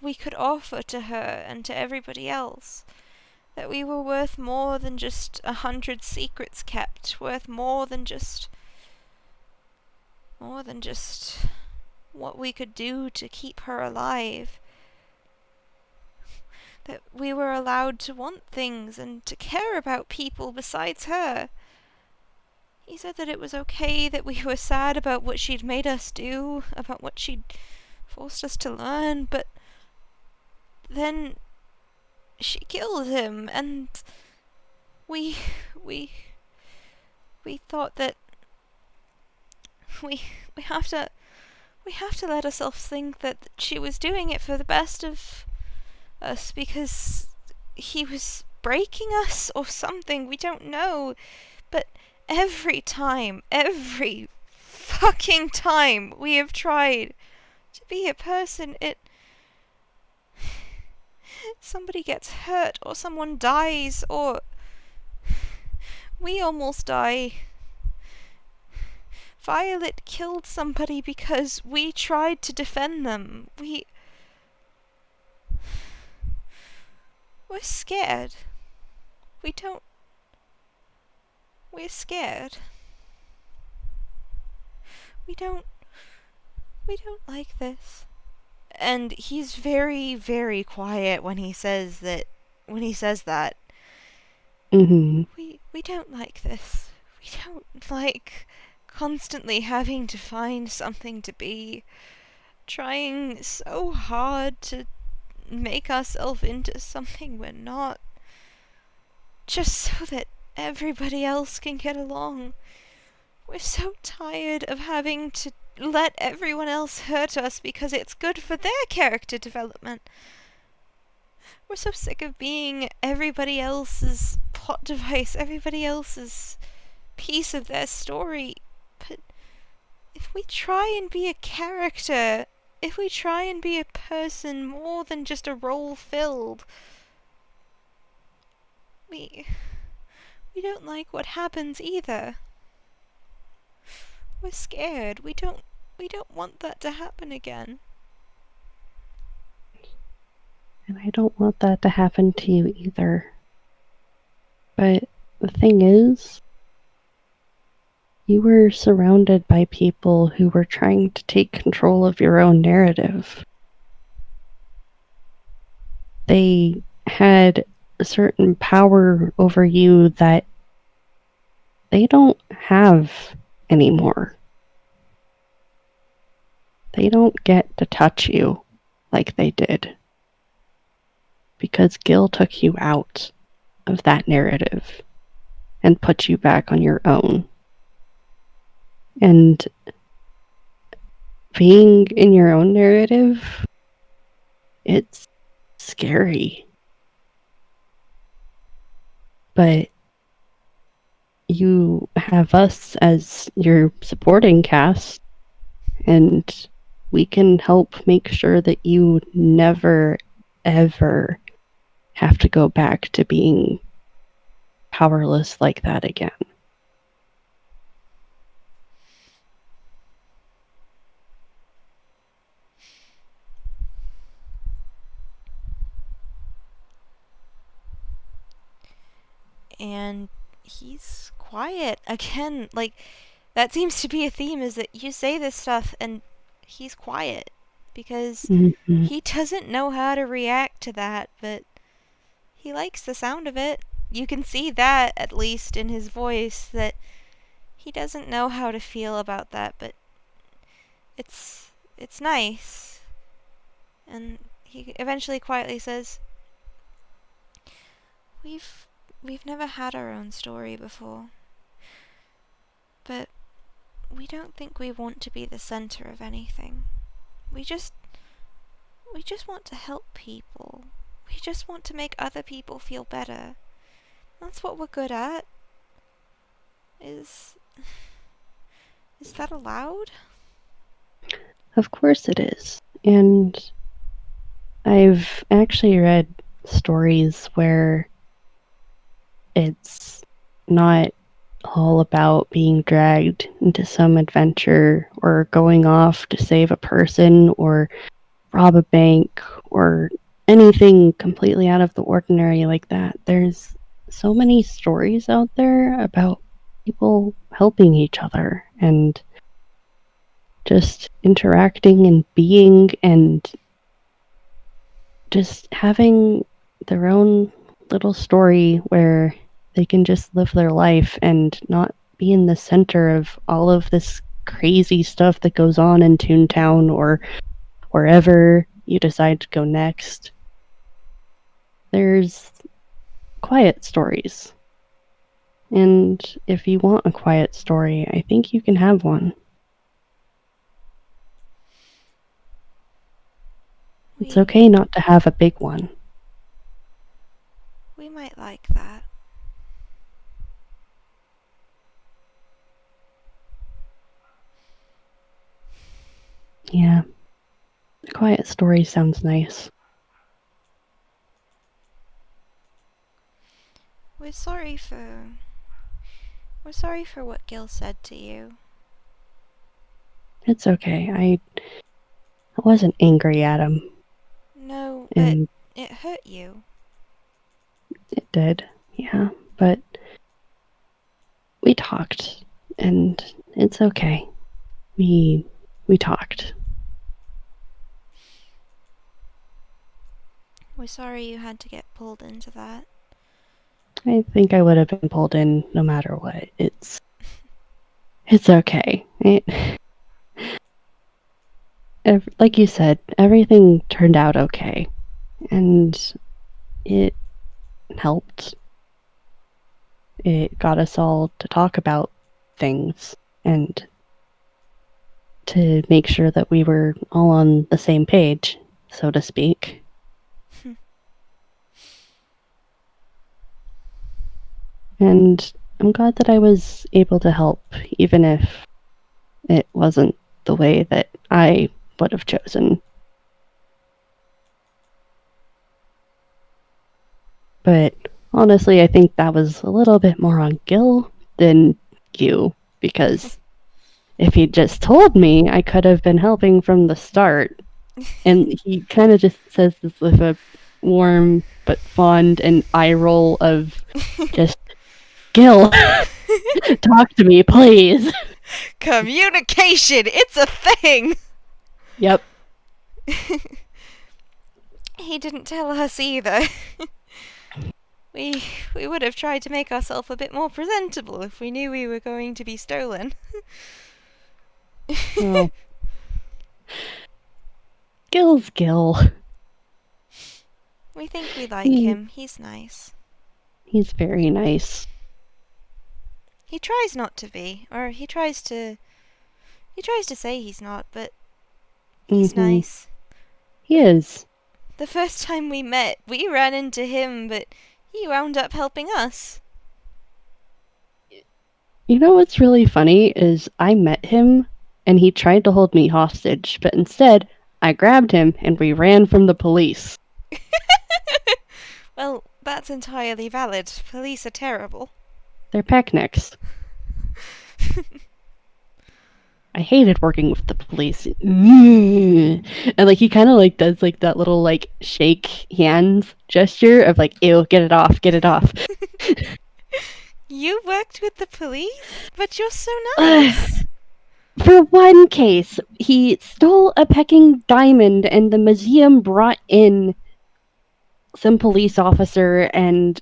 we could offer to her and to everybody else. That we were worth more than just 100 secrets kept, worth more than just what we could do to keep her alive. That we were allowed to want things and to care about people besides her. He said that it was okay that we were sad about what she'd made us do, about what she'd forced us to learn, but then she killed him, and we thought that we have to let ourselves think that she was doing it for the best of us because he was breaking us or something. We don't know, but every fucking time we have tried to be a person, somebody gets hurt or someone dies or we almost die. Violet killed somebody because we tried to defend them. We're scared. We're scared. We don't like this. And he's very, very quiet when he says that. Mm-hmm. We don't like this. We don't like constantly having to find something to be. Trying so hard to make ourselves into something we're not. Just so that everybody else can get along. We're so tired of having to let everyone else hurt us because it's good for their character development. We're so sick of being everybody else's plot device, everybody else's piece of their story. But if we try and be a character, if we try and be a person more than just a role filled, we don't like what happens either. We're scared. We don't want that to happen again. And I don't want that to happen to you either. But the thing is, You were surrounded by people who were trying to take control of your own narrative. They had a certain power over you that they don't have anymore. They don't get to touch you like they did. Because Gil took you out of that narrative and put you back on your own. And being in your own narrative, it's scary. But you have us as your supporting cast, and we can help make sure that you never, ever have to go back to being powerless like that again. And he's quiet again. Like, that seems to be a theme, is that you say this stuff and he's quiet because Mm-hmm. he doesn't know how to react to that, but he likes the sound of it. You can see that, at least in his voice, that he doesn't know how to feel about that, but it's nice. And he eventually quietly says, We've we've never had our own story before. But we don't think we want to be the center of anything. We just want to help people. We just want to make other people feel better. That's what we're good at. Is that allowed? Of course it is. And I've actually read stories where it's not all about being dragged into some adventure or going off to save a person or rob a bank or anything completely out of the ordinary like that. There's so many stories out there about people helping each other and just interacting and being and just having their own little story where they can just live their life and not be in the center of all of this crazy stuff that goes on in Toontown or wherever you decide to go next. There's quiet stories. And if you want a quiet story, I think you can have one. It's okay not to have a big one. We might like that. Yeah. A quiet story sounds nice. We're sorry for what Gil said to you. It's okay. I wasn't angry at him. No, but And it hurt you. it did. Yeah. But we talked. And it's okay. We talked. We're sorry you had to get pulled into that. I think I would have been pulled in no matter what. It's okay. Like you said, everything turned out okay. And it helped. It got us all to talk about things and to make sure that we were all on the same page, so to speak. And I'm glad that I was able to help, even if it wasn't the way that I would have chosen. But honestly, I think that was a little bit more on Gil than you, because if he'd just told me, I could have been helping from the start. And he kind of just says this with a warm but fond and eye roll of just, Gil, Talk to me, please. Communication! It's a thing! Yep. He didn't tell us either. We would have tried to make ourselves a bit more presentable if we knew we were going to be stolen. Well, Gil's Gil. We think we like him. He's nice. He's very nice. He tries not to be, or he tries to say he's not, but he's nice. He is. The first time we met, we ran into him, but he wound up helping us. You know what's really funny is I met him and he tried to hold me hostage, but instead I grabbed him and we ran from the police. Well, that's entirely valid. Police are terrible. They're packnecks. I hated working with the police. And like he kind of like does like that little like shake hands gesture of like, ew, get it off, get it off. You worked with the police? But you're so nice. For one case, he stole a pecking diamond and the museum brought in some police officer and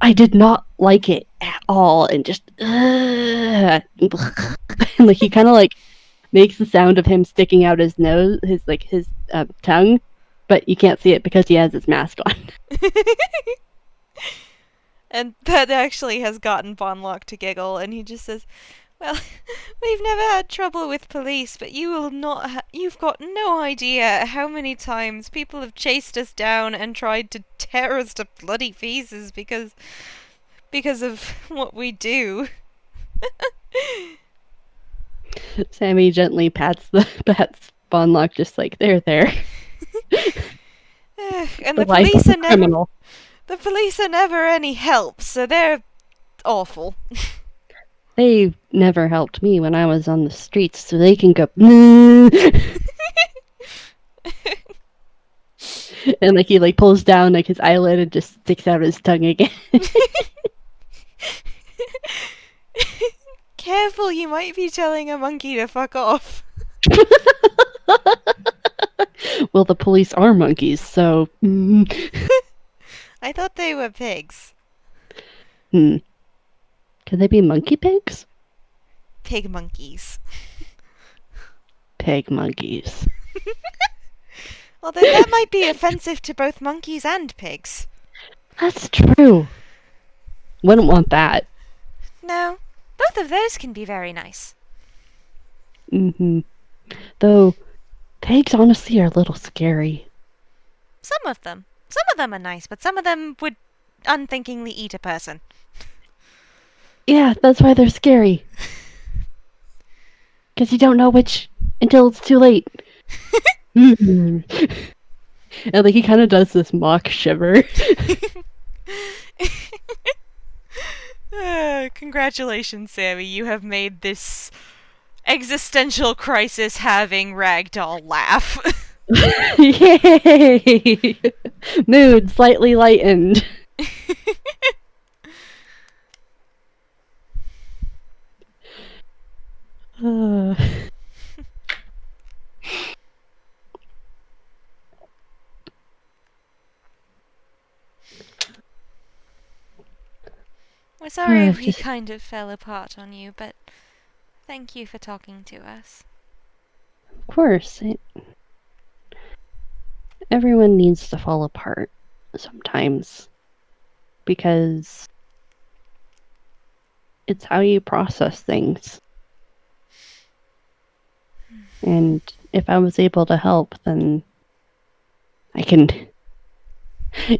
I did not like it at all and just and like he kind of like makes the sound of him sticking out his nose, his tongue, but you can't see it because he has his mask on. And that actually has gotten Bonlock to giggle, and he just says, "Well, we've never had trouble with police, but you will not. You've got no idea how many times people have chased us down and tried to tear us to bloody pieces because of what we do." Sammy gently pats Bonlock, just like there. And the police are never. The police are never any help, so they're awful. They never helped me when I was on the streets, so they can go. And like he like pulls down like his eyelid and just sticks out his tongue again. Careful, you might be telling a monkey to fuck off. Well, the police are monkeys, so. I thought they were pigs. Could they be monkey pigs? Pig monkeys. Pig monkeys. Although that might be offensive to both monkeys and pigs. That's true. Wouldn't want that. No, both of those can be very nice. Though, pigs honestly are a little scary. Some of them. Some of them are nice, but some of them would unthinkingly eat a person. Yeah, that's why they're scary. Because you don't know which until it's too late. And like he kind of does this mock shiver. Congratulations, Sammy. You have made this existential crisis having ragdoll laugh. Yay! Mood slightly lightened. We're sorry we kind of fell apart on you, but thank you for talking to us. Of course. Everyone needs to fall apart sometimes. Because it's how you process things. And if I was able to help, then I can.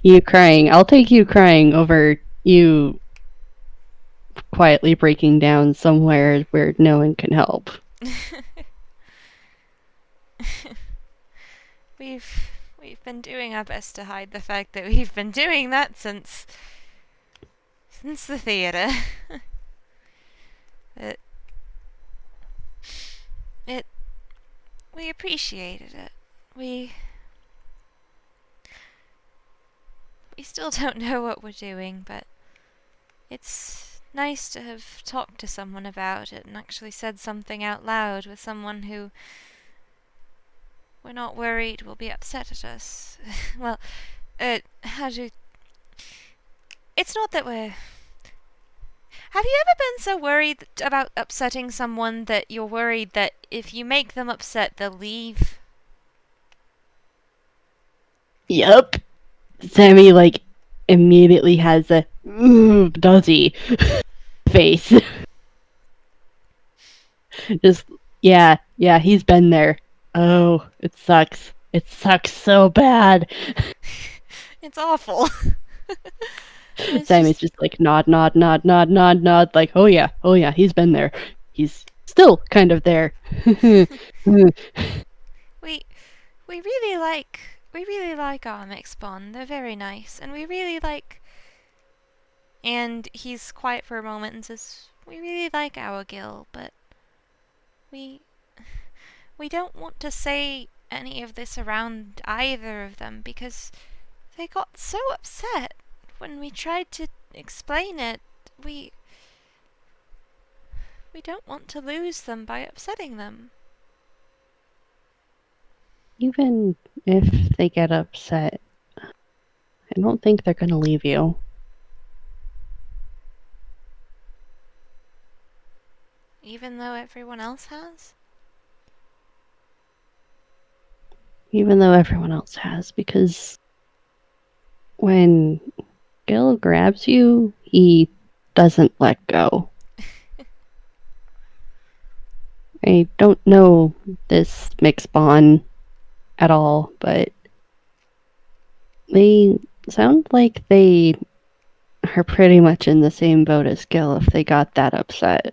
You crying. I'll take you crying over you quietly breaking down somewhere where no one can help. We've been doing our best to hide the fact that we've been doing that since the theater. We appreciated it. We still don't know what we're doing, but it's nice to have talked to someone about it and actually said something out loud with someone who we're not worried will be upset at us. Well, how do... It's not that we're... Have you ever been so worried about upsetting someone that you're worried that if you make them upset, they'll leave? Yup. Sammy, like, immediately has a, does he? Face. Just, yeah, he's been there. Oh, it sucks. It sucks so bad. It's awful. It's Sammy's just like nod, like, oh yeah, he's been there. He's still kind of there. we we really like our mixed bond. They're very nice, and we really like... And he's quiet for a moment and says, "We really like our Gil, but we we don't want to say any of this around either of them because they got so upset when we tried to explain it. We we don't want to lose them by upsetting them." Even if they get upset, I don't think they're gonna leave you. Even though everyone else has? Even though everyone else has, because when Gil grabs you, he doesn't let go. I don't know this mixed bond at all, but they sound like they are pretty much in the same boat as Gil if they got that upset.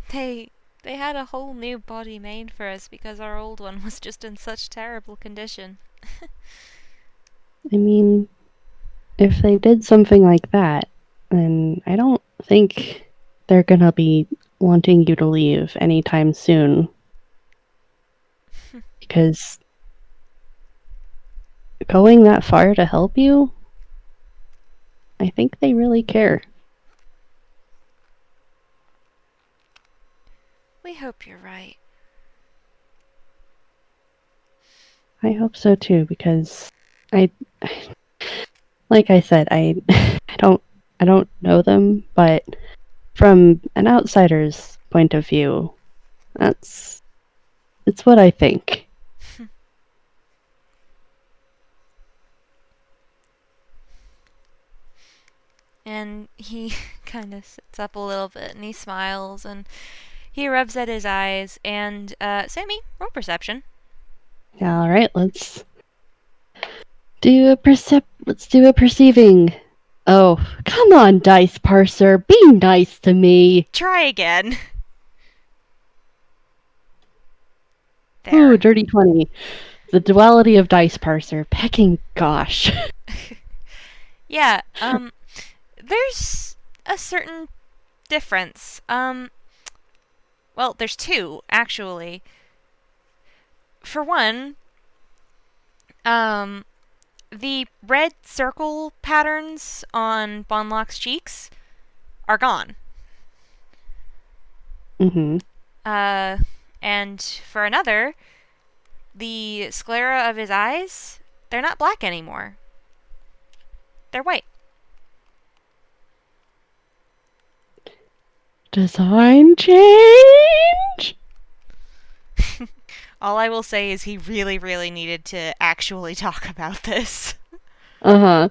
They had a whole new body made for us because our old one was just in such terrible condition. I mean, if they did something like that, then I don't think they're gonna be wanting you to leave anytime soon. Because going that far to help you, I think they really care. We hope you're right. I hope so too, because I like I said, I don't know them, but from an outsider's point of view, it's what I think. And he kind of sits up a little bit and he smiles and he rubs at his eyes. And Sammy, roll perception. All right, let's do a perceiving. Oh, come on, dice parser, be nice to me. Try again. Ooh, There. dirty 20. The duality of dice parser. Pecking gosh. Yeah, there's a certain difference. Well, there's two, actually. For one, the red circle patterns on Bonlock's cheeks are gone. Mm-hmm. And for another, the sclera of his eyes, they're not black anymore. They're white. Design change? All I will say is he really, really needed to actually talk about this. Uh-huh.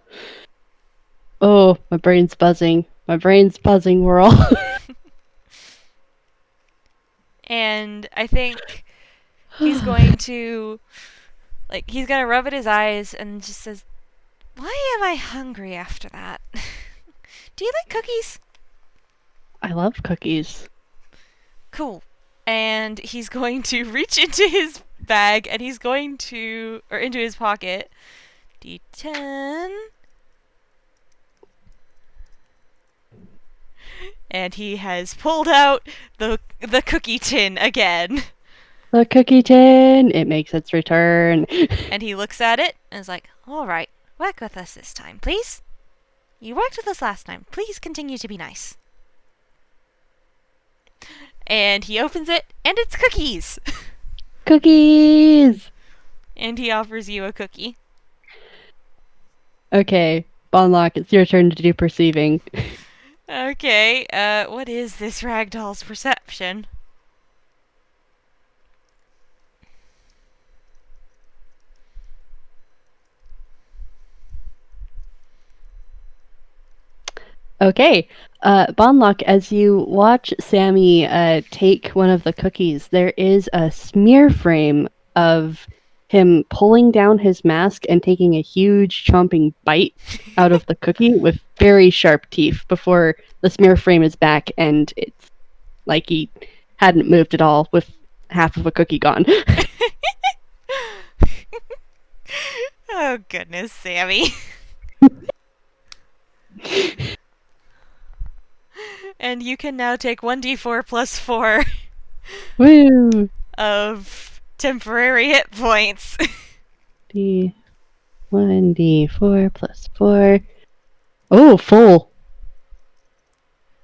Oh, my brain's buzzing. My brain's buzzing, Whirl. And I think he's going to, like, he's going to rub at his eyes and just says, "Why am I hungry after that? Do you like cookies?" I love cookies. Cool. And he's going to reach into his bag and he's going to, or into his pocket, D10. And he has pulled out the cookie tin again. The cookie tin, it makes its return. And he looks at it and is like, "All right, work with us this time, please." You worked with us last time. Please continue to be nice. And he opens it, and it's cookies! Cookies! And he offers you a cookie. Okay, Bonlock, it's your turn to do perceiving. Okay, what is this ragdoll's perception? Okay, Bonlock, as you watch Sammy take one of the cookies, there is a smear frame of him pulling down his mask and taking a huge chomping bite out of the cookie with very sharp teeth before the smear frame is back and it's like he hadn't moved at all with half of a cookie gone. Oh, goodness, Sammy. And you can now take 1d4 plus 4 Woo! of temporary hit points. D1d4 plus 4. Oh, full.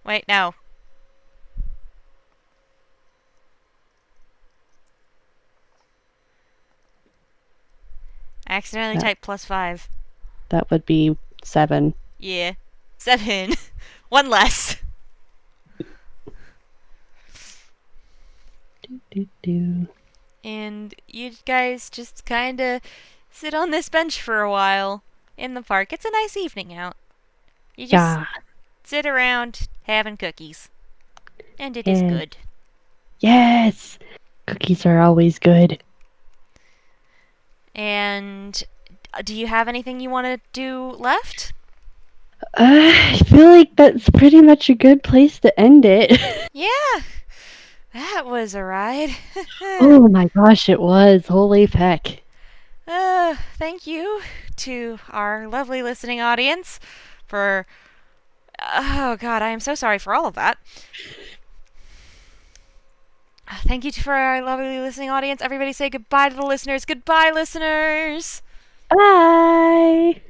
Wait, no. I accidentally typed plus 5. That would be 7. Yeah. 7. One less. And you guys just kinda sit on this bench for a while in the park. It's a nice evening out. You just Yeah. sit around having cookies. And it is Yeah. good. Yes! Cookies are always good. And do you have anything you want to do left? I feel like that's pretty much a good place to end it. Yeah. That was a ride. Oh my gosh, it was. Holy heck. Thank you to our lovely listening audience for. Oh, God, I am so sorry for all of that. Thank you for our lovely listening audience. Everybody say goodbye to the listeners. Goodbye, listeners! Bye!